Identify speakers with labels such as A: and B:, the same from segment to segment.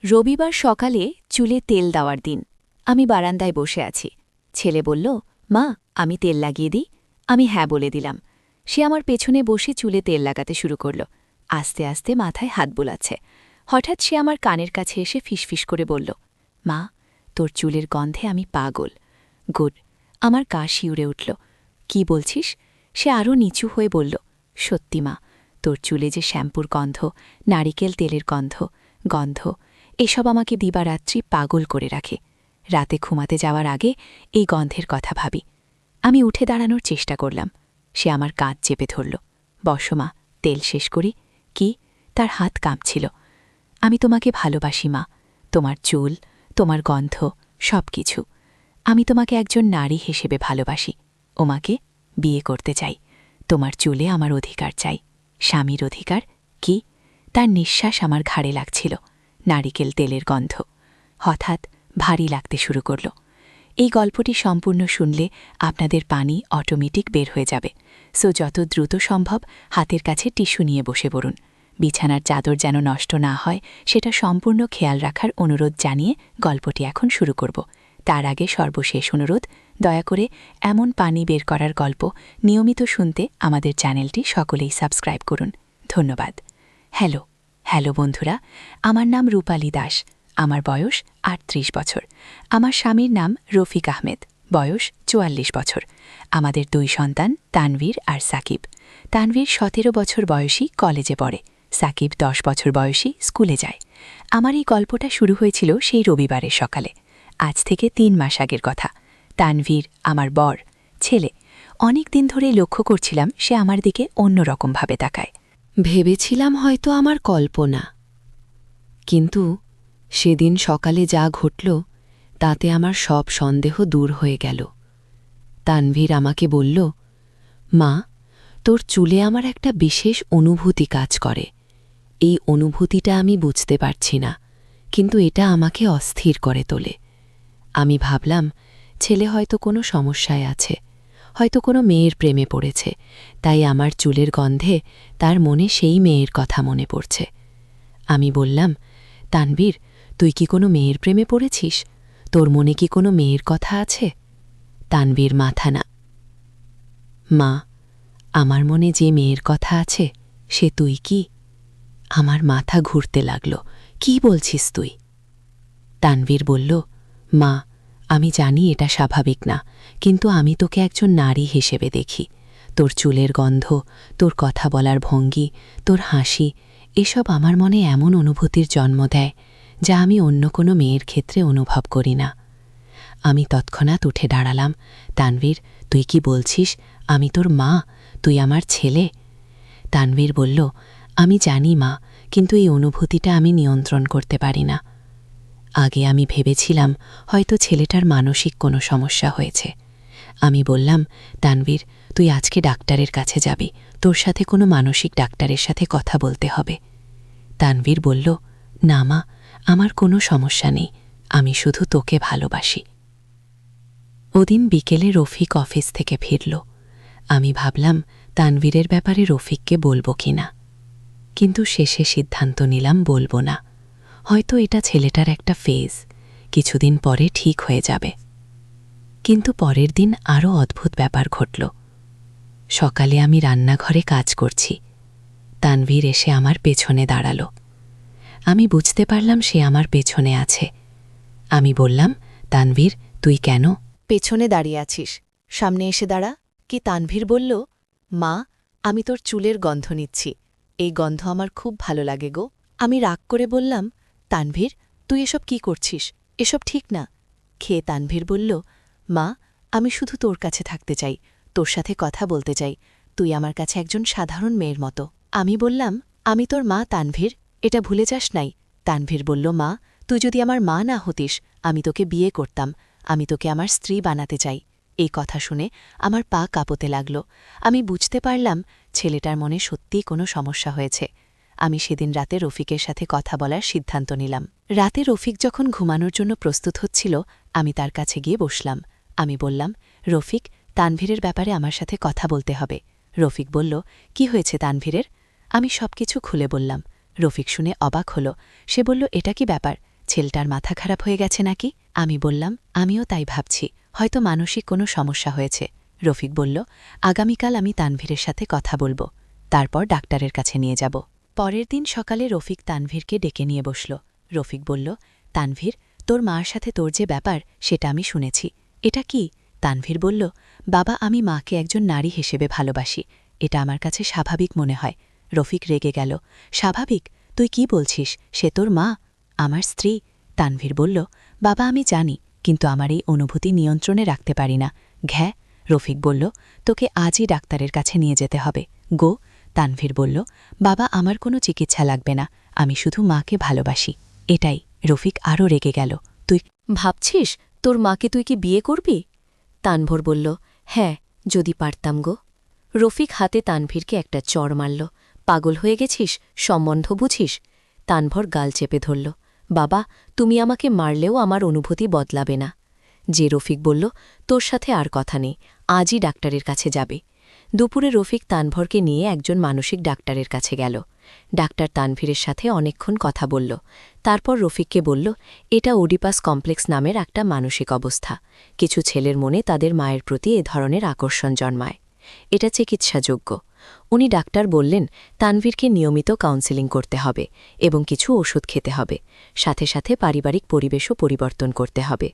A: রবিবার সকালে চুলে তেল দেওয়ার দিন। আমি বারান্দায় বসে আছি। ছেলে বলল, মা, আমি তেল লাগিয়ে দিই। আমি হ্যাঁ বলে দিলাম। সে আমার পেছনে বসে চুলে তেল লাগাতে শুরু করল। আস্তে আস্তে মাথায় হাত বোলাচ্ছে। হঠাৎ সে আমার কানের কাছে এসে ফিসফিস করে বলল, মা, তোর চুলের গন্ধে আমি পাগল। গুড। আমার গা শিউরে উঠল। কি বলছিস? সে আরও নিচু হয়ে বলল, সত্যি মা, তোর চুলে যে শ্যাম্পুর গন্ধ, নারিকেল তেলের গন্ধ এসব আমাকে দিবারাত্রি পাগল করে রাখে। রাতে ঘুমাতে যাওয়ার আগে এই গন্ধের কথা ভাবি। আমি উঠে দাঁড়ানোর চেষ্টা করলাম। সে আমার কাঁধ চেপে ধরল। বসো মা, তেল শেষ করি। কি? তার হাত কাঁপছিল। আমি তোমাকে ভালোবাসি মা, তোমার চুল, তোমার গন্ধ, সব কিছু। আমি তোমাকে একজন নারী হিসেবে ভালোবাসি। ওমাকে বিয়ে করতে চাই। তোমার চুলে আমার অধিকার চাই। স্বামীর অধিকার? কি? তার নিঃশ্বাস আমার ঘাড়ে লাগছিল। নারিকেল তেলের গন্ধ হঠাৎ ভারী লাগতে শুরু করল। এই গল্পটি সম্পূর্ণ শুনলে আপনাদের পানি অটোমেটিক বের হয়ে যাবে। সো যত দ্রুত সম্ভব হাতের কাছে টিস্যু নিয়ে বসে পড়ুন। বিছানার চাদর যেন নষ্ট না হয় সেটা সম্পূর্ণ খেয়াল রাখার অনুরোধ জানিয়ে গল্পটি এখন শুরু করব। তার আগে সর্বশেষ অনুরোধ, দয়া করে এমন পানি বের করার গল্প নিয়মিত শুনতে আমাদের চ্যানেলটি সকলেই সাবস্ক্রাইব করুন। ধন্যবাদ। হ্যালো বন্ধুরা, আমার নাম রূপালী দাস। আমার বয়স ৩৮ বছর। আমার স্বামীর নাম রফিক আহমেদ, বয়স ৪৪ বছর। আমাদের ২ সন্তান, তানভীর আর সাকিব। তানভীর ১৭ বছর বয়সী, কলেজে পড়ে। সাকিব ১০ বছর বয়সী, স্কুলে যায়। আমার এই গল্পটা শুরু হয়েছিল সেই রবিবারের সকালে। আজ থেকে ৩ মাস আগের কথা। তানভীর আমার বর, ছেলে। অনেক দিন ধরেই লক্ষ্য করছিলাম সে আমার দিকে অন্যরকমভাবে তাকায়। ভেবেছিলাম হয়তো আমার কল্পনা, কিন্তু সেদিন সকালে যা ঘটল তাতে আমার সব সন্দেহ দূর হয়ে গেল। তানভীর আমাকে বলল, মা, তোর চুলে আমার একটা বিশেষ অনুভূতি কাজ করে। এই অনুভূতিটা আমি বুঝতে পারছি না, কিন্তু এটা আমাকে অস্থির করে তোলে। আমি ভাবলাম ছেলে হয়তো কোনো সমস্যায় আছে, হয়তো কোনো মেয়ের প্রেমে পড়েছে, তাই আমার চুলের গন্ধে তার মনে সেই মেয়ের কথা মনে পড়ছে। আমি বললাম, তানভীর, তুই কি কোনো মেয়ের প্রেমে পড়েছিস? তোর মনে কি কোনো মেয়ের কথা আছে? তানভীর মাথা না। মা, আমার মনে যে মেয়ের কথা আছে সে তুই কি? আমার মাথা ঘুরতে লাগল। কি বলছিস তুই? তানভীর বলল, মা, আমি জানি এটা স্বাভাবিক না, কিন্তু আমি তোকে একজন নারী হিসেবে দেখি। তোর চুলের গন্ধ, তোর কথা বলার ভঙ্গি, তোর হাসি, এসব আমার মনে এমন অনুভূতির জন্ম দেয় যা আমি অন্য কোনো মেয়ের ক্ষেত্রে অনুভব করি না। আমি তৎক্ষণাৎ উঠে দাঁড়ালাম। তানভীর, তুই কি বলছিস? আমি তোর মা, তুই আমার ছেলে। তানভীর বলল, আমি জানি মা, কিন্তু এই অনুভূতিটা আমি নিয়ন্ত্রণ করতে পারি না। আগে আমি ভেবেছিলাম হয়তো ছেলেটার মানসিক কোনো সমস্যা হয়েছে। আমি বললাম, তানভীর, তুই আজকে ডাক্তারের কাছে যাবি। তোর সাথে কোনো মানসিক ডাক্তারের সাথে কথা বলতে হবে। তানভীর বলল, না মা, আমার কোনো সমস্যা নেই, আমি শুধু তোকে ভালোবাসি। ওদিন বিকেলে রফিক অফিস থেকে ফিরল। আমি ভাবলাম তানভীরের ব্যাপারে রফিককে বলবো কিনা, কিন্তু শেষে সিদ্ধান্ত নিলাম বলবো না। হয়তো এটা ছেলেটার একটা ফেজ, কিছুদিন পরে ঠিক হয়ে যাবে। কিন্তু পরের দিন আরও অদ্ভুত ব্যাপার ঘটল। সকালে আমি রান্নাঘরে কাজ করছি। তানভীর এসে আমার পেছনে দাঁড়াল। আমি বুঝতে পারলাম সে আমার পেছনে আছে। আমি বললাম, তানভীর, তুই কেন
B: পেছনে দাঁড়িয়ে আছিস? সামনে এসে দাঁড়া। কি? তানভীর বলল, মা, আমি তোর চুলের গন্ধ নিচ্ছি। এই গন্ধ আমার খুব ভালো লাগে গো। আমি রাগ করে বললাম, তানভীর, তুই এসব কি করছিস? এসব ঠিক না। খেয়ে তানভীর বলল, মা, আমি শুধু তোর কাছে থাকতে চাই, তোর সাথে কথা বলতে চাই। তুই আমার কাছে একজন সাধারণ মেয়ের মতো। আমি বললাম, আমি তোর মা তানভীর, এটা ভুলে যাস নাই। তানভীর বলল, মা, তুই যদি আমার মা না হতিস আমি তোকে বিয়ে করতাম। আমি তোকে আমার স্ত্রী বানাতে চাই। এই কথা শুনে আমার পা কাঁপতে লাগল। আমি বুঝতে পারলাম ছেলেটার মনে সত্যিই কোনো সমস্যা হয়েছে। আমি সেদিন রাতে রফিকের সাথে কথা বলার সিদ্ধান্ত নিলাম। রাতে রফিক যখন ঘুমানোর জন্য প্রস্তুত হচ্ছিল, আমি তার কাছে গিয়ে বসলাম। আমি বললাম, রফিক, তানভীরের ব্যাপারে আমার সাথে কথা বলতে হবে। রফিক বলল, কি হয়েছে তানভীরের? আমি সবকিছু খুলে বললাম। রফিক শুনে অবাক হল। সে বলল, এটা কি ব্যাপার? ছেলেটার মাথা খারাপ হয়ে গেছে নাকি? আমি বললাম, আমিও তাই ভাবছি, হয়তো মানসিক কোনো সমস্যা হয়েছে। রফিক বলল, আগামীকাল আমি তানভীরের সাথে কথা বলবো, তারপর ডাক্তারের কাছে নিয়ে যাব। পরের দিন সকালে রফিক তানভীরকে ডেকে নিয়ে বসল। রফিক বলল, তানভীর, তোর মার সাথে তোর যে ব্যাপার সেটা আমি শুনেছি। এটা কি? তানভীর বলল, বাবা, আমি মাকে একজন নারী হিসেবে ভালোবাসি, এটা আমার কাছে স্বাভাবিক মনে হয়। রফিক রেগে গেল। স্বাভাবিক? তুই কি বলছিস? সে তোর মা, আমার স্ত্রী। তানভীর বলল, বাবা, আমি জানি, কিন্তু আমার এই অনুভূতি নিয়ন্ত্রণে রাখতে পারি না। ঘ্যা। রফিক বলল, তোকে আজই ডাক্তারের কাছে নিয়ে যেতে হবে, গো। তানভীর বলল, বাবা, আমার কোনো চিকিৎসা লাগবে না, আমি শুধু মাকে ভালোবাসি, এটাই। রফিক আরও রেগে গেল। তুই
A: ভাবছিস তোর মাকে তুই কি বিয়ে করবি? তানভর বলল, হ্যাঁ, যদি পারতাম গো। রফিক হাতে তানভীরকে একটা চড় মারল। পাগল হয়ে গেছিস? সম্বন্ধ বুঝিস? তানভর গাল চেপে ধরল। বাবা, তুমি আমাকে মারলেও আমার অনুভূতি বদলাবে না। যে রফিক বলল, তোর সাথে আর কথা নেই, আজই ডাক্তারের কাছে যাবে। দুপুরে রফিক তানভরকে নিয়ে একজন মানসিক ডাক্তারের কাছে গেল। ডাক্তার তানভীরের সাথে অনেকক্ষণ কথা বলল। তারপর রফিককে বলল, এটা ওডিপাস কমপ্লেক্স নামের একটা মানসিক অবস্থা। কিছু ছেলের মনে তাদের মায়ের প্রতি এ ধরনের আকর্ষণ জন্মায়। এটা চিকিৎসাযোগ্য। উনি ডাক্তার বললেন, তানভীরকে নিয়মিত কাউন্সেলিং করতে হবে এবং কিছু ওষুধ খেতে হবে, সাথে সাথে পারিবারিক পরিবেশও পরিবর্তন করতে হবে।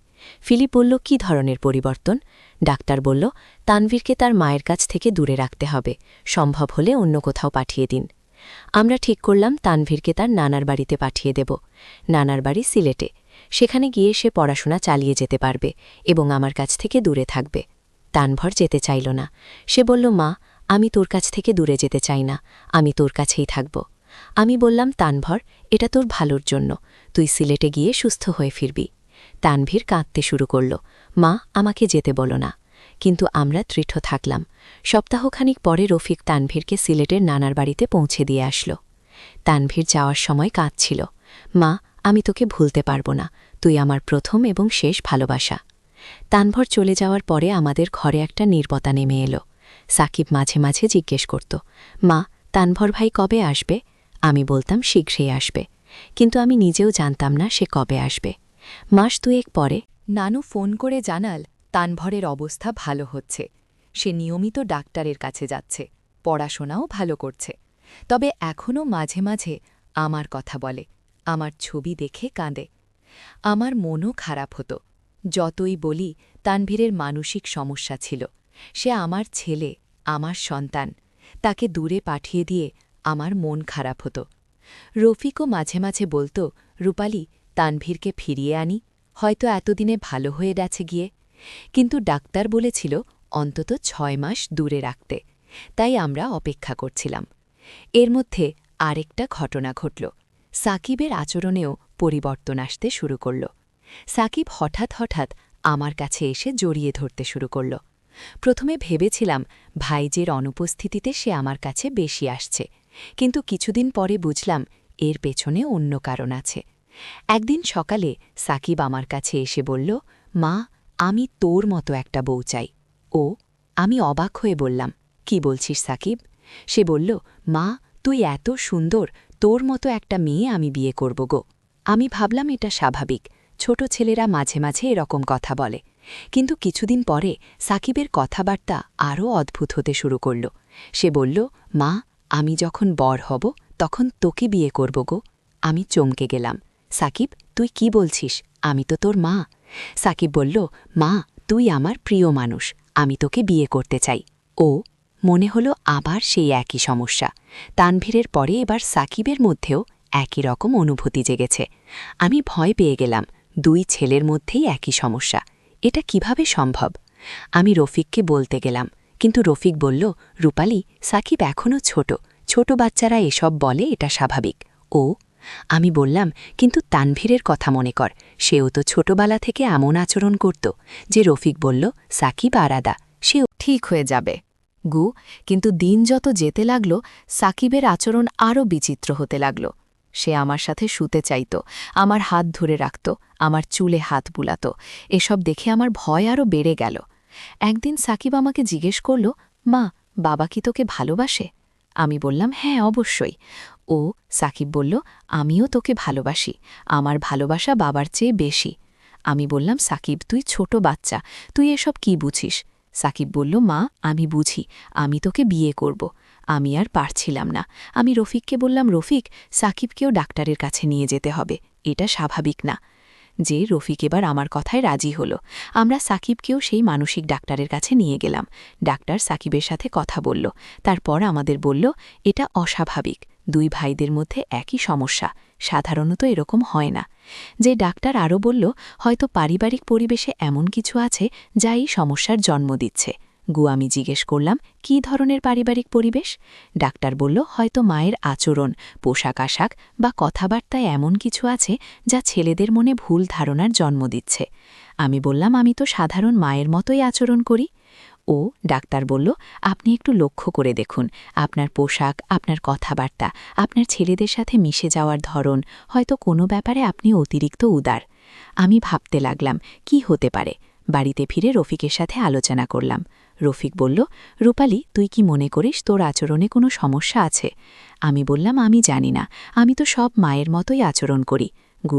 A: ফিলিপ বলল, কি ধরনের পরিবর্তন? ডাক্তার বলল, তানভীরকে তার মায়ের কাছ থেকে দূরে রাখতে হবে, সম্ভব হলে অন্য কোথাও পাঠিয়ে দিন। আমরা ঠিক করলাম তানভীরকে তার নানার বাড়িতে পাঠিয়ে দেব। নানার বাড়ি সিলেটে। সেখানে গিয়ে সে পড়াশোনা চালিয়ে যেতে পারবে এবং আমার কাছ থেকে দূরে থাকবে। তানভর যেতে চাইল না। সে বলল, মা, আমি তোর কাছ থেকে দূরে যেতে চাই না, আমি তোর কাছেই থাকব। আমি বললাম, তানভর, এটা তোর ভালোর জন্য, তুই সিলেটে গিয়ে সুস্থ হয়ে ফিরবি। তানভীর কাঁদতে শুরু করল। মা, আমাকে যেতে বলো না। কিন্তু আমরা দৃঢ় থাকলাম। সপ্তাহখানিক পরে রফিক তানভীরকে সিলেটের নানার বাড়িতে পৌঁছে দিয়ে আসল। তানভীর যাওয়ার সময় কাঁদছিল। মা, আমি তোকে ভুলতে পারব না, তুই আমার প্রথম এবং শেষ ভালোবাসা। তানভর চলে যাওয়ার পরে আমাদের ঘরে একটা নীরবতা নেমে এলো। সাকিব মাঝে মাঝে জিজ্ঞেস করত, মা, তানভর ভাই কবে আসবে? আমি বলতাম, শীঘ্রই আসবে, কিন্তু আমি নিজেও জানতাম না সে কবে আসবে। মাস দুয়েক পরে নানু ফোন করে জানাল, তানভরের অবস্থা ভালো হচ্ছে। সে নিয়মিত ডাক্তারের কাছে যাচ্ছে, পড়াশোনাও ভালো করছে। তবে এখনও মাঝে মাঝে আমার কথা বলে, আমার ছবি দেখে কাঁদে। আমার মনও খারাপ হতো। যতই বলি তানভীরের মানসিক সমস্যা ছিল, সে আমার ছেলে, আমার সন্তান, তাকে দূরে পাঠিয়ে দিয়ে আমার মন খারাপ হতো। রফিকও মাঝে মাঝে বলত, রূপালি, তানভীরকে ফিরিয়ে আনি, হয়তো এতদিনে ভালো হয়ে গেছে গিয়ে। কিন্তু ডাক্তার বলেছিল অন্তত 6 মাস দূরে রাখতে, তাই আমরা অপেক্ষা করছিলাম। এর মধ্যে আরেকটা ঘটনা ঘটল। সাকিবের আচরণেও পরিবর্তন আসতে শুরু করল। সাকিব হঠাৎ হঠাৎ আমার কাছে এসে জড়িয়ে ধরতে শুরু করল। প্রথমে ভেবেছিলাম ভাইজের অনুপস্থিতিতে সে আমার কাছে বেশি আসছে, কিন্তু কিছুদিন পরে বুঝলাম এর পেছনে অন্য কারণ আছে। একদিন সকালে সাকিব আমার কাছে এসে বলল, মা, আমি তোর মতো একটা বউ চাই। আমি অবাক হয়ে বললাম, কি বলছিস সাকিব? সে বলল, মা, তুই এত সুন্দর, তোর মতো একটা মেয়ে আমি বিয়ে করব গো। আমি ভাবলাম এটা স্বাভাবিক, ছোট ছেলেরা মাঝে মাঝে এরকম কথা বলে। কিন্তু কিছুদিন পরে সাকিবের কথাবার্তা আরও অদ্ভুত হতে শুরু করল। সে বলল, মা, আমি যখন বর হব তখন তোকে বিয়ে করব গো। আমি চমকে গেলাম। সাকিব, তুই কি বলছিস? আমি তো তোর মা। সাকিব বলল, মা, তুই আমার প্রিয় মানুষ, আমি তোকে বিয়ে করতে চাই। মনে হলো আবার সেই একই সমস্যা। তানভীরের পরে এবার সাকিবের মধ্যেও একই রকম অনুভূতি জেগেছে। আমি ভয় পেয়ে গেলাম, 2 ছেলের মধ্যেই একই সমস্যা, এটা কিভাবে সম্ভব? আমি রফিককে বলতে গেলাম, কিন্তু রফিক বলল, রূপালি, সাকিব এখনও ছোট, ছোট বাচ্চারা এসব বলে, এটা স্বাভাবিক। আমি বললাম, কিন্তু তানভীরের কথা মনে কর, সেও তো ছোটবেলা থেকে এমন আচরণ করত যে রফিক বলল, সাকিব আলাদা, সেও ঠিক হয়ে যাবে গু। কিন্তু দিন যত যেতে লাগল, সাকিবের আচরণ আরও বিচিত্র হতে লাগল। সে আমার সাথে শুতে চাইত, আমার হাত ধরে রাখত, আমার চুলে হাত বুলাত। এসব দেখে আমার ভয় আরও বেড়ে গেল। একদিন সাকিব আমাকে জিজ্ঞেস করল, মা, বাবা কি তোকে ভালোবাসে? আমি বললাম, হ্যাঁ, অবশ্যই। ও সাকিব বলল, আমিও তোকে ভালোবাসি, আমার ভালোবাসা বাবার চেয়ে বেশি। আমি বললাম, সাকিব তুই ছোট বাচ্চা, তুই এসব কি বুঝিস? সাকিব বলল, মা আমি বুঝি, আমি তোকে বিয়ে করব। আমি আর পারছিলাম না। আমি রফিককে বললাম, রফিক সাকিবকেও ডাক্তারের কাছে নিয়ে যেতে হবে, এটা স্বাভাবিক না। যে রফিক এবার আমার কথায় রাজি হল। আমরা সাকিবকেও সেই মানসিক ডাক্তারের কাছে নিয়ে গেলাম। ডাক্তার সাকিবের সাথে কথা বলল, তারপর আমাদের বলল, এটা অস্বাভাবিক, দুই ভাইদের মধ্যে একই সমস্যা, সাধারণত এরকম হয় না। যে ডাক্তার আরও বলল, হয়তো পারিবারিক পরিবেশে এমন কিছু আছে যা এই সমস্যার জন্ম দিচ্ছে। আমি জিজ্ঞেস করলাম, কী ধরনের পারিবারিক পরিবেশ? ডাক্তার বলল, হয়তো মায়ের আচরণ, পোশাক আশাক বা কথাবার্তায় এমন কিছু আছে যা ছেলেদের মনে ভুল ধারণার জন্ম দিচ্ছে। আমি বললাম, আমি তো সাধারণ মায়ের মতোই আচরণ করি। ও ডাক্তার বলল, আপনি একটু লক্ষ্য করে দেখুন, আপনার পোশাক, আপনার কথাবার্তা, আপনার ছেলেদের সাথে মিশে যাওয়ার ধরন, হয়তো কোনো ব্যাপারে আপনি অতিরিক্ত উদার। আমি ভাবতে লাগলাম কি হতে পারে। বাড়িতে ফিরে রফিকের সাথে আলোচনা করলাম। রফিক বলল, রূপালি তুই কি মনে করিস তোর আচরণে কোনো সমস্যা আছে? আমি বললাম, আমি জানি না, আমি তো সব মায়ের মতোই আচরণ করি।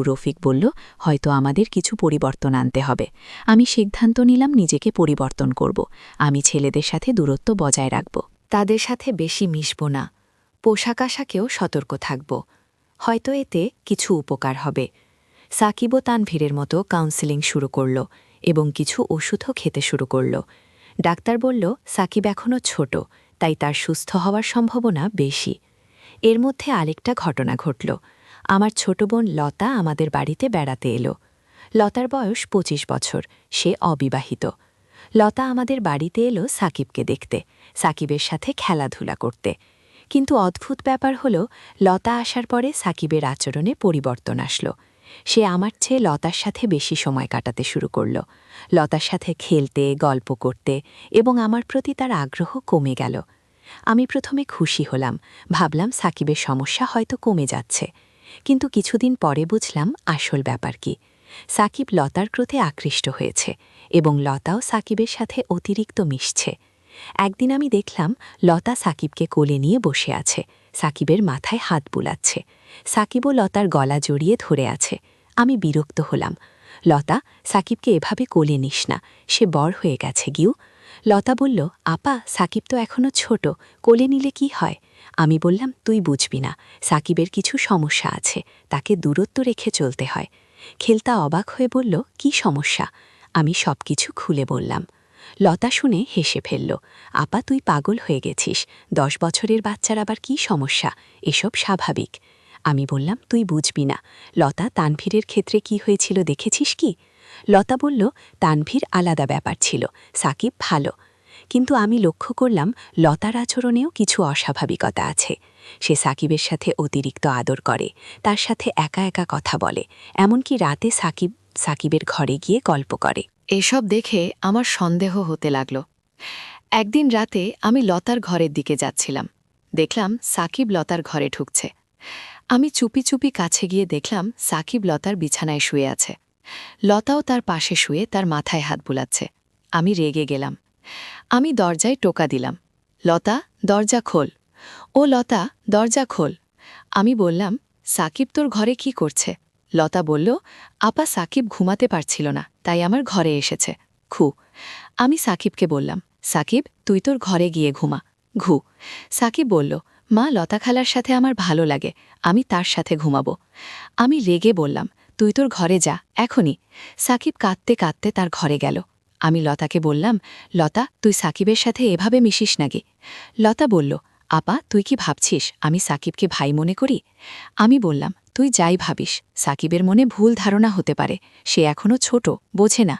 A: রফিক বলল, হয়তো আমাদের কিছু পরিবর্তন আনতে হবে। আমি সিদ্ধান্ত নিলাম নিজেকে পরিবর্তন করব। আমি ছেলেদের সাথে দূরত্ব বজায় রাখব, তাদের সাথে বেশি মিশব না, পোশাক আশাকেও সতর্ক থাকব। হয়তো এতে কিছু উপকার হবে। সাকিব ও তানভীরের মতো কাউন্সেলিং শুরু করল এবং কিছু ওষুধও খেতে শুরু করল। ডাক্তার বলল, সাকিব এখনও ছোট, তাই তার সুস্থ হওয়ার সম্ভাবনা বেশি। এর মধ্যে আরেকটা ঘটনা ঘটল। আমার ছোট বোন লতা আমাদের বাড়িতে বেড়াতে এলো। লতার বয়স ২৫ বছর, সে অবিবাহিত। লতা আমাদের বাড়িতে এলো সাকিবকে দেখতে, সাকিবের সাথে খেলাধুলা করতে। কিন্তু অদ্ভুত ব্যাপার হল, লতা আসার পরে সাকিবের আচরণে পরিবর্তন আসলো। সে আমার চেয়ে লতার সাথে বেশি সময় কাটাতে শুরু করল। লতার সাথে খেলতে, গল্প করতে এবং আমার প্রতি তার আগ্রহ কমে গেল। আমি প্রথমে খুশি হলাম, ভাবলাম সাকিবের সমস্যা হয়তো কমে যাচ্ছে। কিন্তু কিছুদিন পরে বুঝলাম আসল ব্যাপার কি। সাকিব লতার প্রতি আকৃষ্ট হয়েছে এবং লতাও সাকিবের সাথে অতিরিক্ত মিশছে। একদিন আমি দেখলাম লতা সাকিবকে কোলে নিয়ে বসে আছে, সাকিবের মাথায় হাত বুলাচ্ছে। সাকিবও লতার গলা জড়িয়ে ধরে আছে। আমি বিরক্ত হলাম। লতা, সাকিবকে এভাবে কোলে নিস না, সে বড় হয়ে গেছে গিউ। লতা বলল, আপা সাকিব তো এখনও ছোট, কোলে নিলে কি হয়? আমি বললাম, তুই বুঝবি না, সাকিবের কিছু সমস্যা আছে, তাকে দূরত্ব রেখে চলতে হয়। খেলতা অবাক হয়ে বলল, কি সমস্যা? আমি সব কিছু খুলে বললাম। লতা শুনে হেসে ফেলল। আপা তুই পাগল হয়ে গেছিস, ১০ বছরের বাচ্চার আবার কি সমস্যা, এসব স্বাভাবিক। আমি বললাম, তুই বুঝবি না, লতা তানভীরের ক্ষেত্রে কি হয়েছিল দেখেছিস কি? লতা বলল, তানভীর আলাদা ব্যাপার ছিল, সাকিব ভালো। কিন্তু আমি লক্ষ্য করলাম লতার আচরণেও কিছু অস্বাভাবিকতা আছে। সে সাকিবের সাথে অতিরিক্ত আদর করে, তার সাথে একা একা কথা বলে, এমনকি রাতে সাকিবের ঘরে গিয়ে গল্প করে। এসব দেখে আমার সন্দেহ হতে লাগল। একদিন রাতে আমি লতার ঘরের দিকে যাচ্ছিলাম, দেখলাম সাকিব লতার ঘরে ঢুকছে। আমি চুপি চুপি কাছে গিয়ে দেখলাম সাকিব লতার বিছানায় শুয়ে আছে। লতাও তার পাশে শুয়ে তার মাথায় হাত বুলাচ্ছে। আমি রেগে গেলাম। আমি দরজায় টোকা দিলাম, লতা দরজা খোল। ও লতা দরজা খোল। আমি বললাম, সাকিব তোর ঘরে কি করছে? লতা বলল, আপা সাকিব ঘুমাতে পারছিল না, তাই আমার ঘরে এসেছে। আমি সাকিবকে বললাম, সাকিব তুই তোর ঘরে গিয়ে ঘুমা। সাকিব বলল, মা লতা খালার সাথে আমার ভালো লাগে, আমি তার সাথে ঘুমাবো। আমি রেগে বললাম, তুই তোর ঘরে যা এখনই। সাকিব কাঁদতে কাঁদতে তার ঘরে গেল। আমি লতাকে বললাম, লতা তুই সাকিবের সাথে এভাবে মিশিস নাকি? লতা বলল, আপা তুই কি ভাবছিস আমি সাকিবকে ভাই মনে করি? আমি বললাম, তুই যাই ভাবিস, সাকিবের মনে ভুল ধারণা হতে পারে, সে এখনও ছোট, বোঝে না।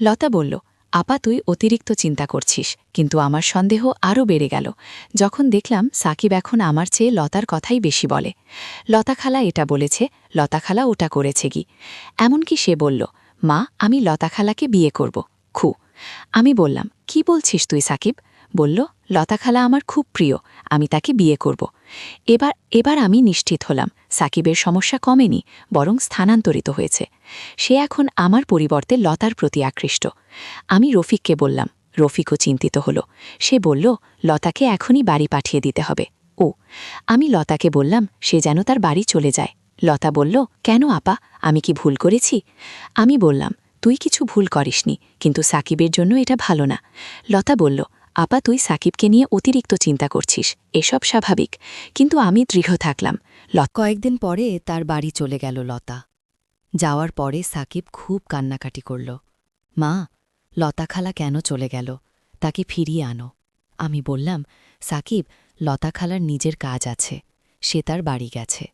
A: লতা বলল, আপা তুই অতিরিক্ত চিন্তা করছিস, কিন্তু আমার সন্দেহ আরও বেড়ে গেল যখন দেখলাম সাকিব এখন আমার চেয়ে লতার কথাই বেশি বলে। লতা খালা এটা বলেছে, লতা খালা ওটা করেছে কি, এমনকি সে বলল, মা আমি লতা খালাকে বিয়ে করব। আমি বললাম, কি বলছিস তুই সাকিব? বলল, লতা খালা আমার খুব প্রিয়, আমি তাকে বিয়ে করব। এবার আমি নিশ্চিত হলাম সাকিবের সমস্যা কমেনি, বরং স্থানান্তরিত হয়েছে। সে এখন আমার পরিবর্তে লতার প্রতি আকৃষ্ট। আমি রফিককে বললাম, রফিকও চিন্তিত হল। সে বলল, লতাকে এখনই বাড়ি পাঠিয়ে দিতে হবে। ও আমি লতাকে বললাম সে যেন তার বাড়ি চলে যায়। লতা বলল, কেন আপা, আমি কি ভুল করেছি? আমি বললাম, তুই কিছু ভুল করিসনি, কিন্তু সাকিবের জন্য এটা ভালো না। লতা বলল, আপা তুই সাকিবকে নিয়ে অতিরিক্ত চিন্তা করছিস, এসব স্বাভাবিক। কিন্তু আমি দৃঢ় থাকলাম।
B: কয়েকদিন পরে তার বাড়ি চলে গেল লতা। যাওয়ার পরে সাকিব খুব কান্নাকাটি করল। মা, লতা খালা কেন চলে গেল? তাকে ফিরিয়ে আনো। আমি বললাম, সাকিব, লতা খালার নিজের কাজ আছে, সে তার বাড়ি গেছে।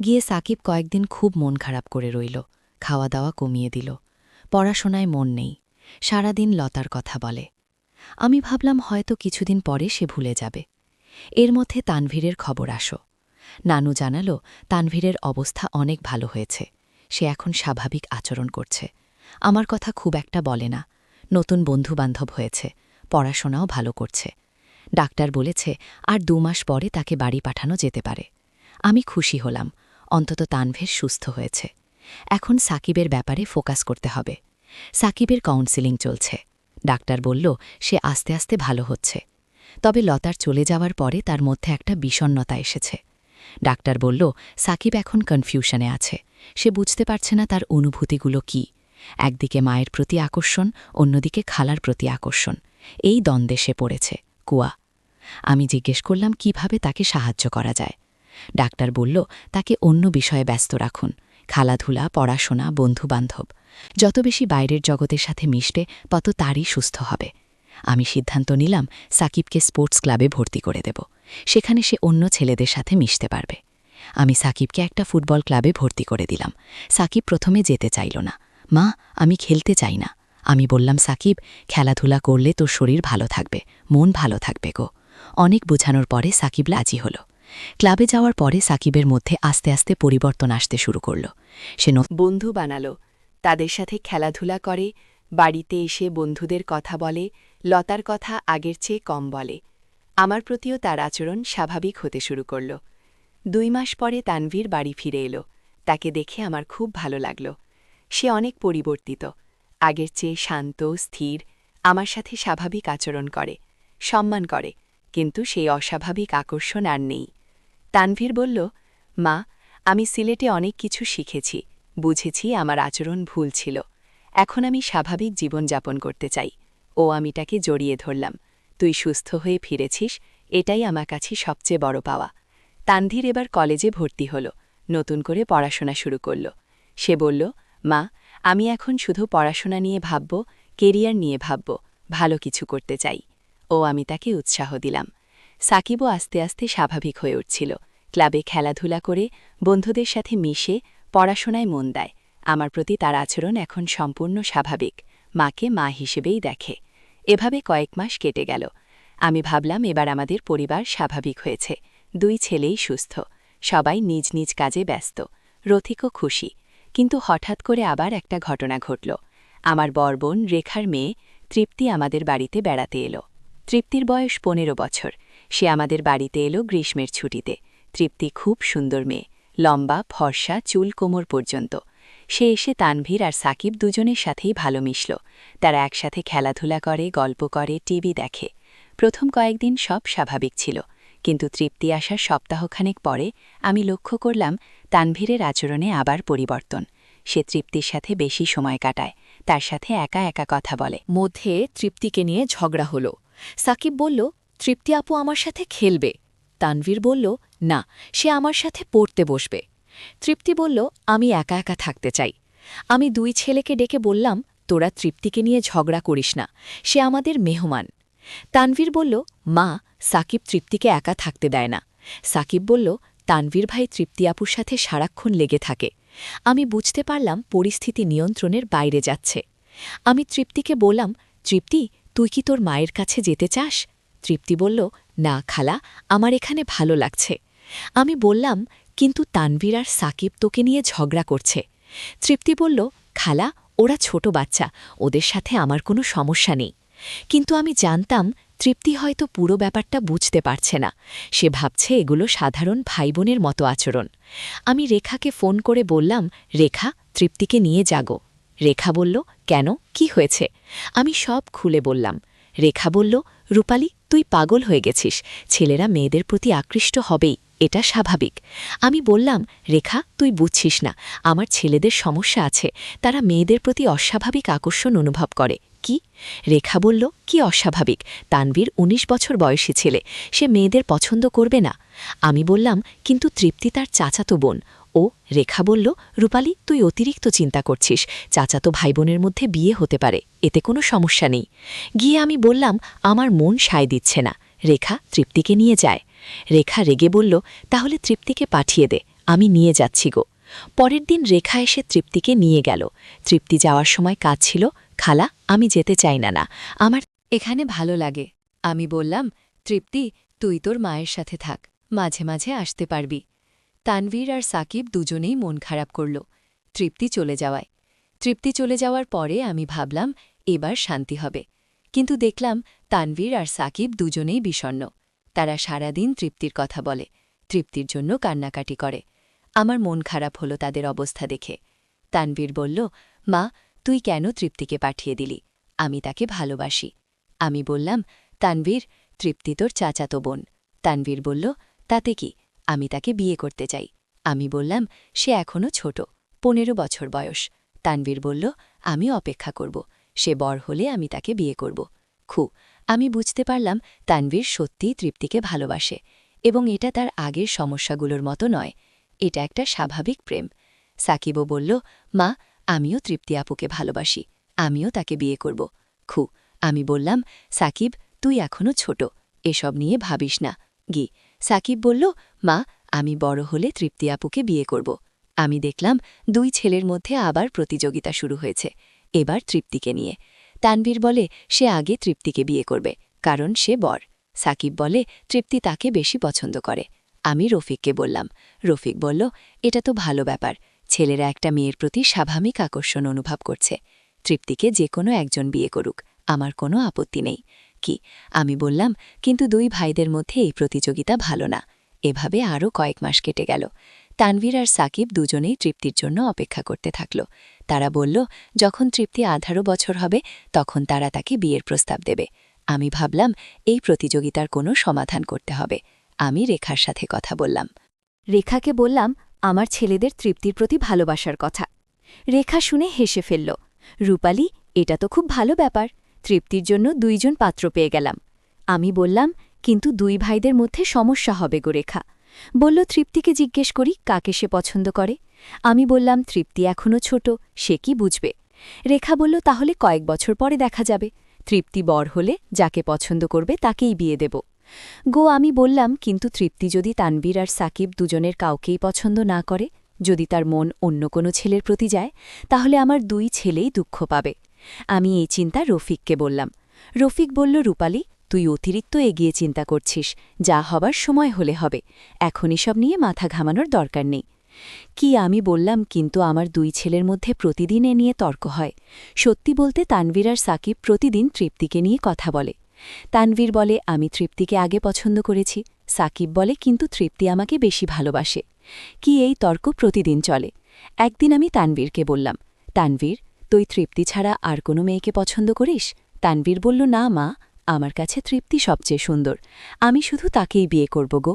B: গিয়ে সাকিব কয়েকদিন খুব মন খারাপ করে রইল, খাওয়া দাওয়া কমিয়ে দিল, পড়াশোনায় মন নেই, সারাদিন লতার কথা বলে। আমি ভাবলাম হয়তো কিছুদিন পরে সে ভুলে যাবে। এর মধ্যে তানভীরের খবর আসো। নানু জানালো তানভীরের অবস্থা অনেক ভালো হয়েছে, সে এখন স্বাভাবিক আচরণ করছে, আমার কথা খুব একটা বলে না, নতুন বন্ধুবান্ধব হয়েছে, পড়াশোনাও ভালো করছে। ডাক্তার বলেছে আর 2 মাস পরে তাকে বাড়ি পাঠানো যেতে পারে। আমি খুশি হলাম, অন্তত তানভীর সুস্থ হয়েছে। এখন সাকিবের ব্যাপারে ফোকাস করতে হবে। সাকিবের কাউন্সেলিং চলছে, ডাক্তার বলল সে আস্তে আস্তে ভালো হচ্ছে। তবে লতার চলে যাওয়ার পরে তার মধ্যে একটা বিষণ্ণতা এসেছে। ডাক্তার বলল সাকিব এখন কনফিউশনে আছে, সে বুঝতে পারছে না তার অনুভূতিগুলো কি। একদিকে মায়ের প্রতি আকর্ষণ, অন্যদিকে খালার প্রতি আকর্ষণ, এই দ্বন্দ্বে সে পড়েছে। কুয়া। আমি জিজ্ঞেস করলাম কিভাবে তাকে সাহায্য করা যায়। ডাক্তার বলল তাকে অন্য বিষয়ে ব্যস্ত রাখুন, খেলাধুলা, পড়াশোনা, বন্ধুবান্ধব। যত বেশি বাইরের জগতের সাথে মিশবে তত তারই সুস্থ হবে। আমি সিদ্ধান্ত নিলাম সাকিবকে স্পোর্টস ক্লাবে ভর্তি করে দেব, সেখানে সে অন্য ছেলেদের সাথে মিশতে পারবে। আমি সাকিবকে একটা ফুটবল ক্লাবে ভর্তি করে দিলাম। সাকিব প্রথমে যেতে চাইল না। মা, আমি খেলতে চাই না। আমি বললাম, সাকিব, খেলাধুলা করলে তোর শরীর ভালো থাকবে, মন ভালো থাকবে গো। অনেক বোঝানোর পরে সাকিব রাজি হল। ক্লাবে যাওয়ার পরে সাকিবের মধ্যে আস্তে আস্তে পরিবর্তন আসতে শুরু করল। সে বন্ধু বানালো, তাদের সাথে খেলাধুলা করে, বাড়িতে এসে বন্ধুদের কথা বলে, লতার কথা আগের চেয়ে কম বলে। আমার প্রতিও তার আচরণ স্বাভাবিক হতে শুরু করল। 2 মাস পরে তানভীর বাড়ি ফিরে এলো, তাকে দেখে আমার খুব ভালো লাগল। সে অনেক পরিবর্তিত, আগের চেয়ে শান্ত, স্থির, আমার সাথে স্বাভাবিক আচরণ করে, সম্মান করে, কিন্তু সেই অস্বাভাবিক আকর্ষণ আর নেই। তানভীর বলল, মা, আমি সিলেটে অনেক কিছু শিখেছি, বুঝেছি আমার আচরণ ভুল ছিল। এখন আমি স্বাভাবিক জীবনযাপন করতে চাই। ও আমি তাকে জড়িয়ে ধরলাম। তুই সুস্থ হয়ে ফিরেছিস, এটাই আমার কাছে সবচেয়ে বড় পাওয়া। তানভীর এবার কলেজে ভর্তি হল, নতুন করে পড়াশোনা শুরু করল। সে বলল, মা, আমি এখন শুধু পড়াশোনা নিয়ে ভাবব, কেরিয়ার নিয়ে ভাবব, ভালো কিছু করতে চাই। ও আমি তাকে উৎসাহ দিলাম। সাকিবও আস্তে আস্তে স্বাভাবিক হয়ে উঠছিল, ক্লাবে খেলাধুলা করে, বন্ধুদের সাথে মিশে, পড়াশোনায় মন দেয়। আমার প্রতি তার আচরণ এখন সম্পূর্ণ স্বাভাবিক, মাকে মা হিসেবেই দেখে। এভাবে কয়েক মাস কেটে গেল। আমি ভাবলাম এবার আমাদের পরিবার স্বাভাবিক হয়েছে, 2 ছেলেই সুস্থ, সবাই নিজ নিজ কাজে ব্যস্ত, রথিকও খুশি। কিন্তু হঠাৎ করে আবার একটা ঘটনা ঘটল। আমার বড় বোন রেখার মেয়ে তৃপ্তি আমাদের বাড়িতে বেড়াতে এলো। তৃপ্তির বয়স 15 বছর। সে আমাদের বাড়িতে এলো গ্রীষ্মের ছুটিতে। তৃপ্তি খুব সুন্দর মেয়ে, লম্বা, ফর্সা, চুল কোমর পর্যন্ত। সে এসে তানভীর আর সাকিব দুজনের সাথেই ভালো মিশল। তারা একসাথে খেলাধুলা করে, গল্প করে, টিভি দেখে। প্রথম কয়েকদিন সব স্বাভাবিক ছিল, কিন্তু তৃপ্তি আসার সপ্তাহখানেক পরে আমি লক্ষ্য করলাম তানভীরের আচরণে আবার পরিবর্তন। সে তৃপ্তির সাথে বেশি সময় কাটায়, তার সাথে একা একা কথা বলে। মধ্যে তৃপ্তিকে নিয়ে ঝগড়া হল। সাকিব বলল, তৃপ্তি আপু আমার সাথে খেলবে। তানভীর বলল, না, সে আমার সাথে পড়তে বসবে। তৃপ্তি বলল, আমি একা একা থাকতে চাই। আমি 2 ছেলেকে ডেকে বললাম, তোরা তৃপ্তিকে নিয়ে ঝগড়া করিস না, সে আমাদের মেহমান। তানভীর বলল, মা, সাকিব তৃপ্তিকে একা থাকতে দেয় না। সাকিব বলল, তানভীর ভাই তৃপ্তি আপুর সাথে সারাক্ষণ লেগে থাকে। আমি বুঝতে পারলাম পরিস্থিতি নিয়ন্ত্রণের বাইরে যাচ্ছে। আমি তৃপ্তিকে বললাম, তৃপ্তি, তুই কি তোর মায়ের কাছে যেতে চাস? তৃপ্তি বলল, না খালা, আমার এখানে ভালো লাগছে। আমি বললাম, কিন্তু তানভীর আর সাকিব তোকে নিয়ে ঝগড়া করছে। তৃপ্তি বলল, খালা, ওরা ছোট বাচ্চা, ওদের সাথে আমার কোনো সমস্যা নেই। কিন্তু আমি জানতাম তৃপ্তি হয়তো পুরো ব্যাপারটা বুঝতে পারছে না, সে ভাবছে এগুলো সাধারণ ভাইবোনের মতো আচরণ। আমি রেখাকে ফোন করে বললাম, রেখা, তৃপ্তিকে নিয়ে যাগো। রেখা বলল, কেন, কি হয়েছে? আমি সব খুলে বললাম। রেখা বলল, রূপালি, তুই পাগল হয়ে গেছিস, ছেলেরা মেয়েদের প্রতি আকৃষ্ট হবেই, এটা স্বাভাবিক। আমি বললাম, রেখা তুই বুঝছিস না, আমার ছেলেদের সমস্যা আছে, তারা মেয়েদের প্রতি অস্বাভাবিক আকর্ষণ অনুভব করে। কি? রেখা বলল, কি অস্বাভাবিক? তানভীর ১৯ বছর বয়সী ছেলে, সে মেয়েদের পছন্দ করবে না। আমি বললাম, কিন্তু তৃপ্তি তার চাচাতো বোন। ও রেখা বলল, রূপালী তুই অতিরিক্ত চিন্তা করছিস, চাচাতো ভাই বোনের মধ্যে বিয়ে হতে পারে, এতে কোনো সমস্যা নেই। গিয়ে আমি বললাম, আমার মন সায় দিচ্ছে না, রেখা তৃপ্তিকে নিয়ে যায়। রেখা রেগে বলল, তাহলে তৃপ্তিকে পাঠিয়ে দে, আমি নিয়ে যাচ্ছি গো। পরের দিন রেখা এসে তৃপ্তিকে নিয়ে গেল। তৃপ্তি যাওয়ার সময় কাজ ছিল, খালা আমি যেতে চাই না, আমার
A: এখানে ভালো লাগে। আমি বললাম, তৃপ্তি তুই তোর মায়ের সাথে থাক, মাঝে মাঝে আসতে পারবি। তানভীর আর সাকিব দুজনেই মন খারাপ করল তৃপ্তি চলে যাওয়ায়। তৃপ্তি চলে যাওয়ার পরে আমি ভাবলাম এবার শান্তি হবে, কিন্তু দেখলাম তানভীর আর সাকিব দুজনেই বিষণ্ণ। তারা সারাদিন তৃপ্তির কথা বলে, তৃপ্তির জন্য কান্নাকাটি করে। আমার মন খারাপ হলো তাদের অবস্থা দেখে। তানভীর বলল, মা তুই কেন তৃপ্তিকে পাঠিয়ে দিলি? আমি তাকে ভালোবাসি। আমি বললাম, তানভীর তৃপ্তি তোর চাচাতো বোন। তানভীর বলল, তাতে কি, আমি তাকে বিয়ে করতে চাই। আমি বললাম, সে এখনও ছোট, ১৫ বছর বয়স। তানভীর বলল, আমি অপেক্ষা করব, সে বড় হলে আমি তাকে বিয়ে করব। আমি বুঝতে পারলাম তানভীর সত্যিই তৃপ্তিকে ভালোবাসে, এবং এটা তার আগের সমস্যাগুলোর মতো নয়, এটা একটা স্বাভাবিক প্রেম। সাকিবও বলল, মা আমিও তৃপ্তি আপুকে ভালোবাসি, আমিও তাকে বিয়ে করব। আমি বললাম, সাকিব তুই এখনও ছোট, এসব নিয়ে ভাবিস না। সাকিব বলল, মা আমি বড় হলে তৃপ্তি আপুকে বিয়ে করব। আমি দেখলাম দুই ছেলের মধ্যে আবার প্রতিযোগিতা শুরু হয়েছে, এবার তৃপ্তিকে নিয়ে। তানভীর বলে সে আগে তৃপ্তিকে বিয়ে করবে, কারণ সে বড়। সাকিব বলে তৃপ্তি তাকে বেশি পছন্দ করে। আমি রফিককে বললাম। রফিক বলল, এটা তো ভালো ব্যাপার, ছেলেরা একটা মেয়ের প্রতি স্বাভাবিক আকর্ষণ অনুভব করছে। তৃপ্তিকে যে কোনো একজন বিয়ে করুক, আমার কোনো আপত্তি নেই। আমি বললাম, কিন্তু দুই ভাইদের মধ্যে এই প্রতিযোগিতা ভালো না। এভাবে আরও কয়েক মাস কেটে গেল। তানভীর আর সাকিব দুজনেই তৃপ্তির জন্য অপেক্ষা করতে থাকল। তারা বলল, যখন তৃপ্তি ১৮ বছর হবে তখন তারা তাকে বিয়ের প্রস্তাব দেবে। আমি ভাবলাম এই প্রতিযোগিতার কোনো সমাধান করতে হবে। আমি রেখার সাথে কথা বললাম। রেখাকে বললাম আমার ছেলেদের তৃপ্তির প্রতি ভালোবাসার কথা। রেখা শুনে হেসে ফেলল। রূপালী এটা তো খুব ভালো ব্যাপার, তৃপ্তির জন্য ২ জন পাত্র পেয়ে গেলাম। আমি বললাম, কিন্তু দুই ভাইদের মধ্যে সমস্যা হবে গো রেখা। বলল, তৃপ্তিকে জিজ্ঞেস করি কাকে সে পছন্দ করে। আমি বললাম, তৃপ্তি এখনও ছোট, সে কি বুঝবে। রেখা বলল, তাহলে কয়েক বছর পরে দেখা যাবে, তৃপ্তি বড় হলে যাকে পছন্দ করবে তাকেই বিয়ে দেব। আমি বললাম, কিন্তু তৃপ্তি যদি তানভীর আর সাকিব দুজনের কাউকেই পছন্দ না করে, যদি তার মন অন্য কোনো ছেলের প্রতি যায়, তাহলে আমার দুই ছেলেই দুঃখ পাবে। আমি এই চিন্তা রফিককে বললাম। রফিক বলল, রূপালী তুই অতিরিক্ত এগিয়ে চিন্তা করছিস, যা হবার সময় হলে হবে, এখন এসব নিয়ে মাথা ঘামানোর দরকার নেই। আমি বললাম, কিন্তু আমার দুই ছেলের মধ্যে প্রতিদিন এ নিয়ে তর্ক হয়। সত্যি বলতে তানভীর আর সাকিব প্রতিদিন তৃপ্তিকে নিয়ে কথা বলে। তানভীর বলে আমি তৃপ্তিকে আগে পছন্দ করেছি, সাকিব বলে কিন্তু তৃপ্তি আমাকে বেশি ভালোবাসে। এই তর্ক প্রতিদিন চলে। একদিন আমি তানভীরকে বললাম, তানভীর তুই তৃপ্তি ছাড়া আর কোনো মেয়েকে পছন্দ করিস? তানভীর বলল, না মা, আমার কাছে তৃপ্তি সবচেয়ে সুন্দর, আমি শুধু তাকেই বিয়ে করব গো।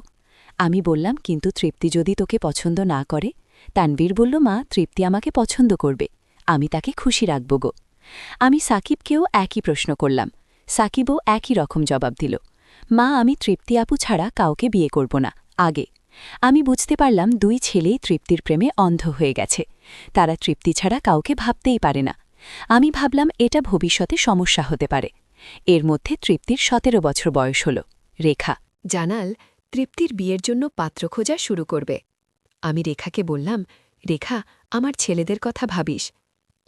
A: আমি বললাম, কিন্তু তৃপ্তি যদি তোকে পছন্দ না করে? তানভীর বলল, মা তৃপ্তি আমাকে পছন্দ করবে, আমি তাকে খুশি রাখব গো। আমি সাকিবকেও একই প্রশ্ন করলাম। সাকিবও একই রকম জবাব দিল, মা আমি তৃপ্তি আপু ছাড়া কাউকে বিয়ে করব না আগে। আমি বুঝতে পারলাম দুই ছেলেই তৃপ্তির প্রেমে অন্ধ হয়ে গেছে, তারা তৃপ্তি ছাড়া কাউকে ভাবতেই পারে না। আমি ভাবলাম এটা ভবিষ্যতে সমস্যা হতে পারে। এর মধ্যে তৃপ্তির ১৭ বছর বয়স হল। রেখা জানাল তৃপ্তির বিয়ের জন্য পাত্র খোঁজা শুরু করবে। আমি রেখাকে বললাম, রেখা আমার ছেলেদের কথা ভাবিস?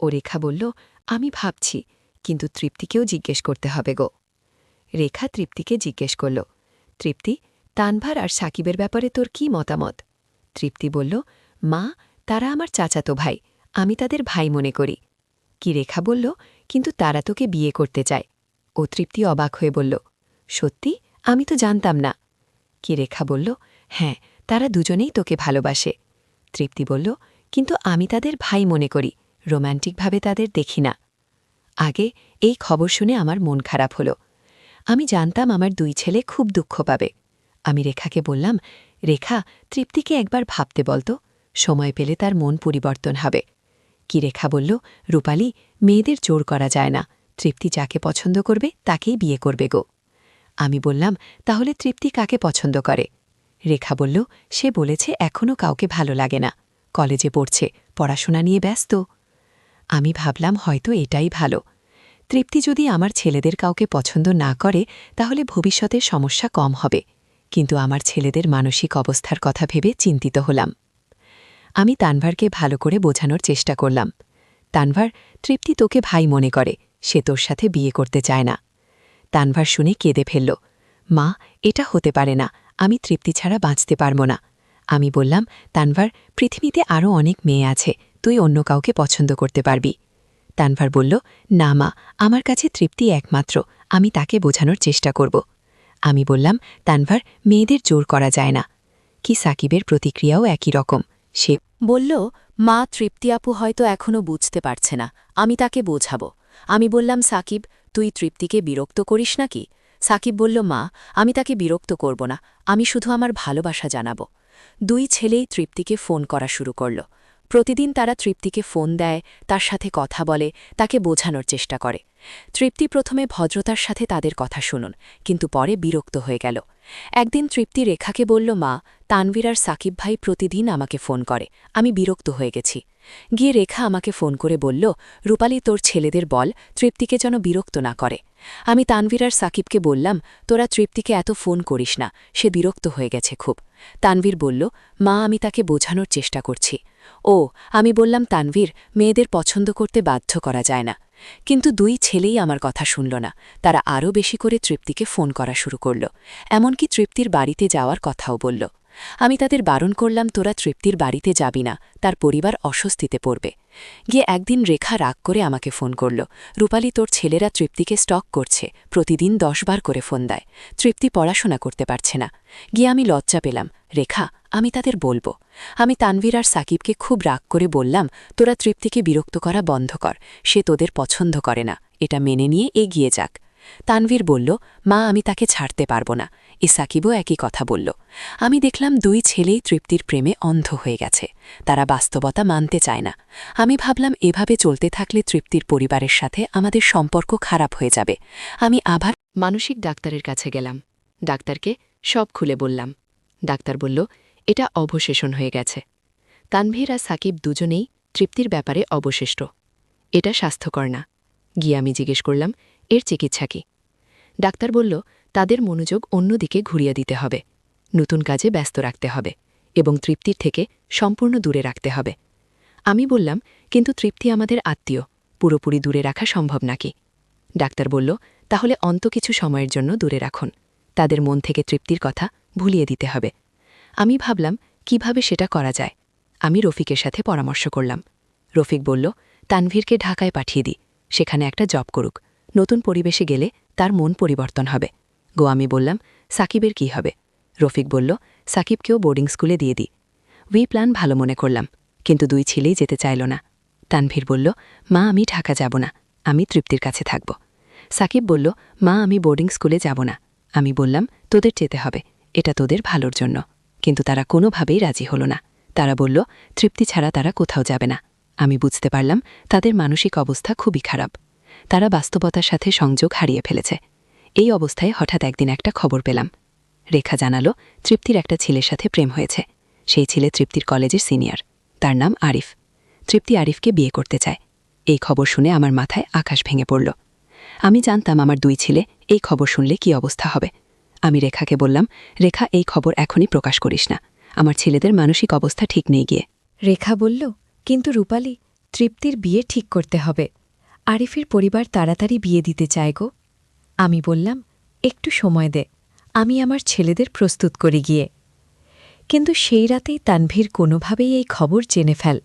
A: ও রেখা বলল, আমি ভাবছি, কিন্তু তৃপ্তিকেও জিজ্ঞেস করতে হবে গো। রেখা তৃপ্তিকে জিজ্ঞেস করল, তৃপ্তি তানভার আর সাকিবের ব্যাপারে তোর কি মতামত? তৃপ্তি বলল, মা তারা আমার চাচাতো ভাই, আমি তাদের ভাই মনে করি। রেখা বলল, কিন্তু তারা তোকে বিয়ে করতে চায়। ও তৃপ্তি অবাক হয়ে বলল, সত্যি? আমি তো জানতাম না। রেখা বলল, হ্যাঁ তারা দুজনেই তোকে ভালোবাসে। তৃপ্তি বলল, কিন্তু আমি তাদের ভাই মনে করি, রোম্যান্টিকভাবে তাদের দেখি না। আগে এই খবর শুনে আমার মন খারাপ হল। আমি জানতাম আমার দুই ছেলে খুব দুঃখ পাবে। আমি রেখাকে বললাম, রেখা, তৃপ্তিকে একবার ভাবতে বলতো, সময় পেলে তার মন পরিবর্তন হবে। কি রেখা বলল, রূপালি, মেয়েদের জোর করা যায় না, তৃপ্তি যাকে পছন্দ করবে তাকেই বিয়ে করবে গো। আমি বললাম, তাহলে তৃপ্তি কাকে পছন্দ করে? রেখা বলল, সে বলেছে এখনও কাউকে ভালো লাগে না, কলেজে পড়ছে, পড়াশোনা নিয়ে ব্যস্ত। আমি ভাবলাম হয়তো এটাই ভালো। তৃপ্তি যদি আমার ছেলেদের কাউকে পছন্দ না করে তাহলে ভবিষ্যতের সমস্যা কম হবে, কিন্তু আমার ছেলেদের মানসিক অবস্থার কথা ভেবে চিন্তিত হলাম। আমি তানভারকে ভালো করে বোঝানোর চেষ্টা করলাম। তানভার, তৃপ্তি তোকে ভাই মনে করে, সে তোর সাথে বিয়ে করতে চায় না। তানভার শুনে কেঁদে ফেলল। মা, এটা হতে পারে না, আমি তৃপ্তি ছাড়া বাঁচতে পারব না। আমি বললাম, তানভার, পৃথিবীতে আরও অনেক মেয়ে আছে, তুই অন্য কাউকে পছন্দ করতে পারবি। তানভার বলল, না মা, আমার কাছে তৃপ্তি একমাত্র, আমি তাকে বোঝানোর চেষ্টা করব। আমি বললাম, তানভার, মেয়েদের জোর করা যায় না। কি সাকিবের প্রতিক্রিয়াও একই রকম। সে
B: বলল, মা, তৃপ্তি আপু হয়তো এখনও বুঝতে পারছে না, আমি তাকে বোঝাবো। আমি বললাম, সাকিব, তুই তৃপ্তিকে বিরক্ত করিস নাকি? সাকিব বলল, মা, আমি তাকে বিরক্ত করব না, আমি শুধু আমার ভালোবাসা জানাব। দুই ছেলেই তৃপ্তিকে ফোন করা শুরু করল। প্রতিদিন তারা তৃপ্তিকে ফোন দেয়, তার সাথে কথা বলে, তাকে বোঝানোর চেষ্টা করে। তৃপ্তি প্রথমে ভদ্রতার সাথে তাদের কথা শুনুন, কিন্তু পরে বিরক্ত হয়ে গেল। একদিন তৃপ্তি রেখাকে বলল, মা, তানভীর আর সাকিব ভাই প্রতিদিন আমাকে ফোন করে, আমি বিরক্ত হয়ে গেছি। গিয়ে রেখা আমাকে ফোন করে বলল, রূপালি, তোর ছেলেদের বল তৃপ্তিকে যেন বিরক্ত না করে। আমি তানভীর আর সাকিবকে বললাম, তোরা তৃপ্তিকে এত ফোন করিস না, সে বিরক্ত হয়ে গেছে খুব। তানভীর বলল, মা, আমি তাকে বোঝানোর চেষ্টা করছি। ও, আমি বললাম, তানভীর, মেয়েদের পছন্দ করতে বাধ্য করা যায় না। কিন্তু দুই ছেলেই আমার কথা শুনল না, তারা আরও বেশি করে তৃপ্তিকে ফোন করা শুরু করল, এমনকি তৃপ্তির বাড়িতে যাওয়ার কথাও বলল। আমি তাদের বারণ করলাম, তোরা তৃপ্তির বাড়িতে যাবি না, তার পরিবার অস্বস্তিতে পড়বে। গিয়ে একদিন রেখা রাগ করে আমাকে ফোন করল, রূপালি, তোর ছেলেরা তৃপ্তিকে স্টক করছে, প্রতিদিন 10 বার করে ফোন দেয়, তৃপ্তি পড়াশোনা করতে পারছে না। গিয়ে আমি লজ্জা পেলাম, রেখা, আমি তাদের বলবো। আমি তানভীর আর সাকিবকে খুব রাগ করে বললাম, তোরা তৃপ্তিকে বিরক্ত করা বন্ধ কর, সে তোদের পছন্দ করে না, এটা মেনে নিয়ে এগিয়ে যাক। তানভীর বলল, মা, আমি তাকে ছাড়তে পারব না। সাকিবও একই কথা বলল। আমি দেখলাম দুই ছেলেই তৃপ্তির প্রেমে অন্ধ হয়ে গেছে, তারা বাস্তবতা মানতে চায় না। আমি ভাবলাম এভাবে চলতে থাকলে তৃপ্তির পরিবারের সাথে আমাদের সম্পর্ক খারাপ হয়ে যাবে। আমি আবার মানসিক ডাক্তারের কাছে গেলাম। ডাক্তারকে সব খুলে বললাম। ডাক্তার বলল, এটা অবশেষণ হয়ে গেছে। তানভীর আর সাকিব দুজনেই তৃপ্তির ব্যাপারে অবশিষ্ট, এটা স্বাস্থ্যকর না। গিয়ে আমি জিজ্ঞেস করলাম, এর চিকিৎসা কি? ডাক্তার বলল, তাদের মনোযোগ অন্যদিকে ঘুরিয়ে দিতে হবে, নতুন কাজে ব্যস্ত রাখতে হবে এবং তৃপ্তির থেকে সম্পূর্ণ দূরে রাখতে হবে। আমি বললাম, কিন্তু তৃপ্তি আমাদের আত্মীয়, পুরোপুরি দূরে রাখা সম্ভব নাকি? ডাক্তার বলল, তাহলে অন্ত কিছু সময়ের জন্য দূরে রাখুন, তাদের মন থেকে তৃপ্তির কথা ভুলিয়ে দিতে হবে। আমি ভাবলাম কিভাবে সেটা করা যায়। আমি রফিকের সাথে পরামর্শ করলাম। রফিক বলল, তানভীরকে ঢাকায় পাঠিয়ে দিই, সেখানে একটা জব করুক, নতুন পরিবেশে গেলে তার মন পরিবর্তন হবে। আমি বললাম, সাকিবের কি হবে? রফিক বলল, সাকিবকেও বোর্ডিং স্কুলে দিয়ে দিই। প্ল্যান ভালো মনে করলাম, কিন্তু দুই ছেলেই যেতে চাইল না। তানভীর বলল, মা, আমি ঢাকা যাব না, আমি তৃপ্তির কাছে থাকব। সাকিব বলল, মা, আমি বোর্ডিং স্কুলে যাব না। আমি বললাম, তোদের যেতে হবে, এটা তোদের ভালোর জন্য। কিন্তু তারা কোনোভাবেই রাজি হল না। তারা বলল, তৃপ্তি ছাড়া তারা কোথাও যাবে না। আমি বুঝতে পারলাম তাদের মানসিক অবস্থা খুবই খারাপ, তারা বাস্তবতার সাথে সংযোগ হারিয়ে ফেলেছে। এই অবস্থায় হঠাৎ একদিন একটা খবর পেলাম। রেখা জানালো, তৃপ্তির একটা ছেলের সাথে প্রেম হয়েছে। সেই ছেলে তৃপ্তির কলেজের সিনিয়র, তার নাম আরিফ। তৃপ্তি আরিফকে বিয়ে করতে চায়। এই খবর শুনে আমার মাথায় আকাশ ভেঙে পড়ল। আমি জানতাম আমার দুই ছেলে এই খবর শুনলে কি অবস্থা হবে। আমি রেখাকে বললাম, রেখা, এই খবর এখনই প্রকাশ করিস না, আমার ছেলেদের মানসিক অবস্থা ঠিক নেই গিয়ে।
A: রেখা বলল, কিন্তু রূপালি, তৃপ্তির বিয়ে ঠিক করতে হবে, আরিফের পরিবার তাড়াতাড়ি বিয়ে দিতে চায় গো। আমি বললাম, একটু সময় দে, আমি আমার ছেলেদের প্রস্তুত করি গিয়ে। কিন্তু সেই রাতেই তানভীর কোনোভাবেই এই খবর জেনে ফেল।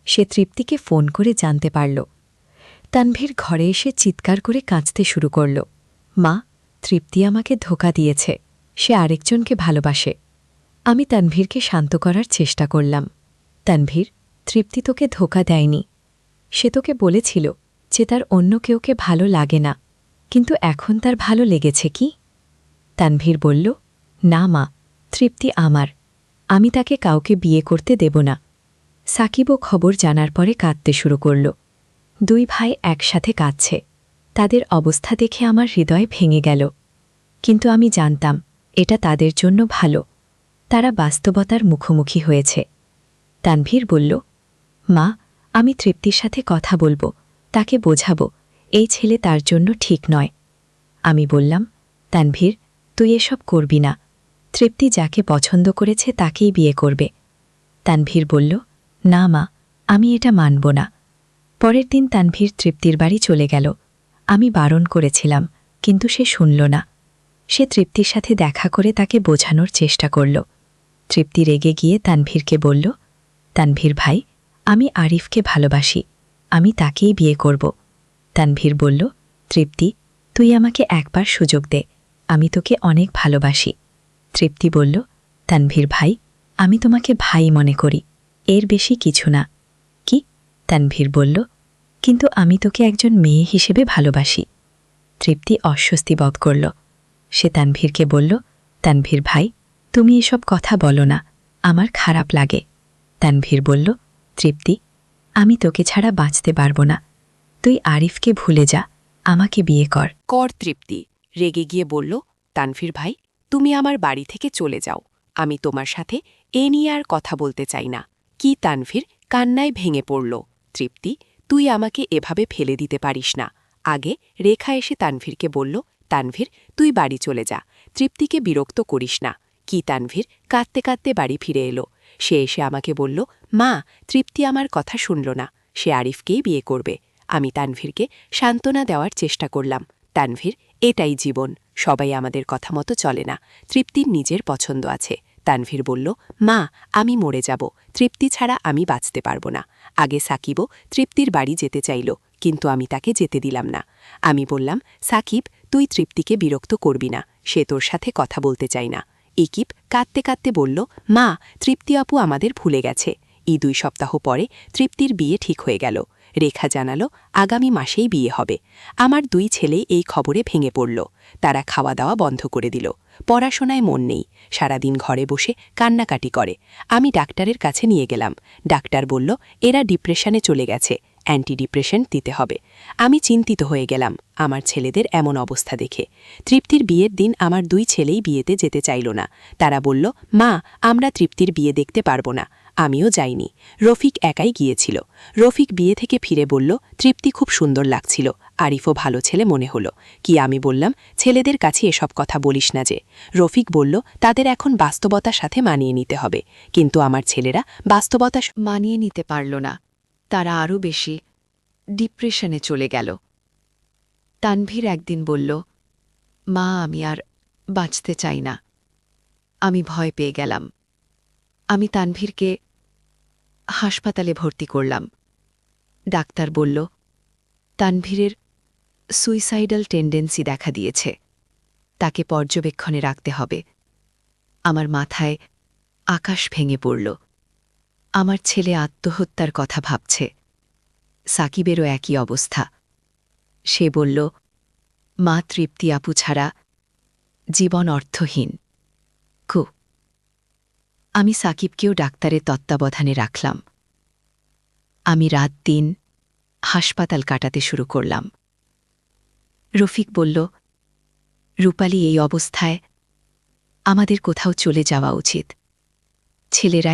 A: সে তৃপ্তিকে ফোন করে জানতে পারল। তানভীর ঘরে এসে চিৎকার করে কাঁদতে শুরু করল, মা, তৃপ্তি আমাকে ধোঁকা দিয়েছে, সে আরেকজনকে ভালোবাসে। আমি তানভীরকে শান্ত করার চেষ্টা করলাম। তানভীর, তৃপ্তি তোকে ধোঁকা দেয়নি, সে তোকে বলেছিল যে তার অন্য কেউকে ভালো লাগে না, কিন্তু এখন তার ভালো লেগেছে কি? তানভীর বলল, না মা, তৃপ্তি আমার, আমি তাকে কাউকে বিয়ে করতে দেব না। সাকিবও খবর জানার পরে কাঁদতে শুরু করল। দুই ভাই একসাথে কাঁদছে। তাদের অবস্থা দেখে আমার হৃদয় ভেঙে গেল। কিন্তু আমি জানতাম এটা তাদের জন্য ভালো। তারা বাস্তবতার মুখোমুখি হয়েছে। তানভীর বলল, মা, আমি তৃপ্তির সাথে কথা বলবো, তাকে বোঝাবো এই ছেলে তার জন্য ঠিক নয়। আমি বললাম, তানভীর, তুই এসব করবি না। তৃপ্তি যাকে পছন্দ করেছে তাকেই বিয়ে করবে। তানভীর বলল, না মা, আমি এটা মানব না। পরের দিন তানভীর তৃপ্তির বাড়ি চলে গেল। আমি বারণ করেছিলাম, কিন্তু সে শুনল না। সে তৃপ্তির সাথে দেখা করে তাকে বোঝানোর চেষ্টা করল। তৃপ্তি রেগে গিয়ে তানভীরকে বলল, তানভীর ভাই, আমি আরিফকে ভালোবাসি, আমি তাকেই বিয়ে করব। তানভীর বলল, তৃপ্তি, তুই আমাকে একবার সুযোগ দে, আমি তোকে অনেক ভালোবাসি। তৃপ্তি বলল, তানভীর ভাই, আমি তোমাকে ভাই মনে করি, এর বেশি কিছু না। কি? তানভীর বলল, কিন্তু আমি তোকে একজন মেয়ে হিসেবে ভালোবাসি। তৃপ্তি অস্বস্তি বোধ করল। সে তানভীরকে বলল, তানভীর ভাই, তুমি এসব কথা বলো না, আমার খারাপ লাগে। তানভীর বলল, তৃপ্তি, আমি তোকে ছাড়া বাঁচতে পারব না। তুই আরিফকে ভুলে যা, আমাকে বিয়ে কর।
C: তৃপ্তি রেগে গিয়ে বলল, তানভীর ভাই, তুমি আমার বাড়ি থেকে চলে যাও, আমি তোমার সাথে এ নিয়ে আর কথা বলতে চাই না। কি? তানভীর কান্নায় ভেঙে পড়ল। তৃপ্তি, তুই আমাকে এভাবে ফেলে দিতে পারিস না। আগে রেখা এসে তানভীরকে বলল, তানভীর, তুই বাড়ি চলে যা, তৃপ্তিকে বিরক্ত করিস না। কি? তানভীর কাঁদতে কাঁদতে বাড়ি ফিরে এলো। সে এসে আমাকে বলল, মা, তৃপ্তি আমার কথা শুনল না, সে আরিফকেই বিয়ে করবে। আমি তানভীরকে সান্ত্বনা দেওয়ার চেষ্টা করলাম, তানভীর, এটাই জীবন, সবাই আমাদের কথা মতো চলে না, তৃপ্তির নিজের পছন্দ আছে। তানভীর বলল, মা, আমি মরে যাব, তৃপ্তি ছাড়া আমি বাঁচতে পারব না। আগে সাকিবও তৃপ্তির বাড়ি যেতে চাইল, কিন্তু আমি তাকে যেতে দিলাম না। আমি বললাম, সাকিব, তুই তৃপ্তিকে বিরক্ত করবি না, সে তোর সাথে কথা বলতে চায় না। ইকিব কাঁদতে কাঁদতে বলল, মা, তৃপ্তি আপু আমাদের ভুলে গেছে। 2 সপ্তাহ পরে তৃপ্তির বিয়ে ঠিক হয়ে গেল। রেখা জানালো, আগামী মাসেই বিয়ে হবে। আমার 2 ছেলে এই খবরে ভেঙে পড়ল। তারা খাওয়া দাওয়া বন্ধ করে দিল। পড়াশোনায় মন নেই, সারাদিন ঘরে বসে কান্নাকাটি করে। আমি ডাক্তারের কাছে নিয়ে গেলাম। ডাক্তার বলল, এরা ডিপ্রেশনে চলে গেছে, অ্যান্টি ডিপ্রেশন দিতে হবে। আমি চিন্তিত হয়ে গেলাম আমার ছেলেদের এমন অবস্থা দেখে। তৃপ্তির বিয়ের দিন আমার 2 ছেলেই বিয়েতে যেতে চাইল না। তারা বলল, মা, আমরা তৃপ্তির বিয়ে দেখতে পারব না। আমিও যাইনি। রফিক একাই গিয়েছিল। রফিক বিয়ে থেকে ফিরে বলল, তৃপ্তি খুব সুন্দর লাগছিল, আরিফও ভালো ছেলে মনে হলো। কি? আমি বললাম, ছেলেদের কাছে এসব কথা বলিস না যে। রফিক বলল, তাদের এখন বাস্তবতার সাথে মানিয়ে নিতে হবে। কিন্তু আমার ছেলেরা বাস্তবতা
B: মানিয়ে নিতে পারল না। তারা আরও বেশি ডিপ্রেশনে চলে গেল। তানভীর একদিন বলল, মা, আমি আর বাঁচতে চাই না। আমি ভয় পেয়ে গেলাম। আমি তানভীরকে হাসপাতালে ভর্তি করলাম। ডাক্তার বলল, তানভীরের সুইসাইডাল টেন্ডেন্সি দেখা দিয়েছে, তাকে পর্যবেক্ষণে রাখতে হবে। আমার মাথায় আকাশ ভেঙে পড়ল। আমার ছেলে আত্মহত্যার কথা ভাবছে। সাকিবেরও একই অবস্থা। সে বলল, মা, তৃপ্তি আপু ছাড়া জীবন অর্থহীন। আমি সাকিবকেও ডাক্তারের তত্ত্বাবধানে রাখলাম। আমি রাত দিন হাসপাতাল কাটাতে শুরু করলাম। রফিক বলল, রূপালী, এই অবস্থায় আমাদের কোথাও চলে যাওয়া উচিত। ছেলেরা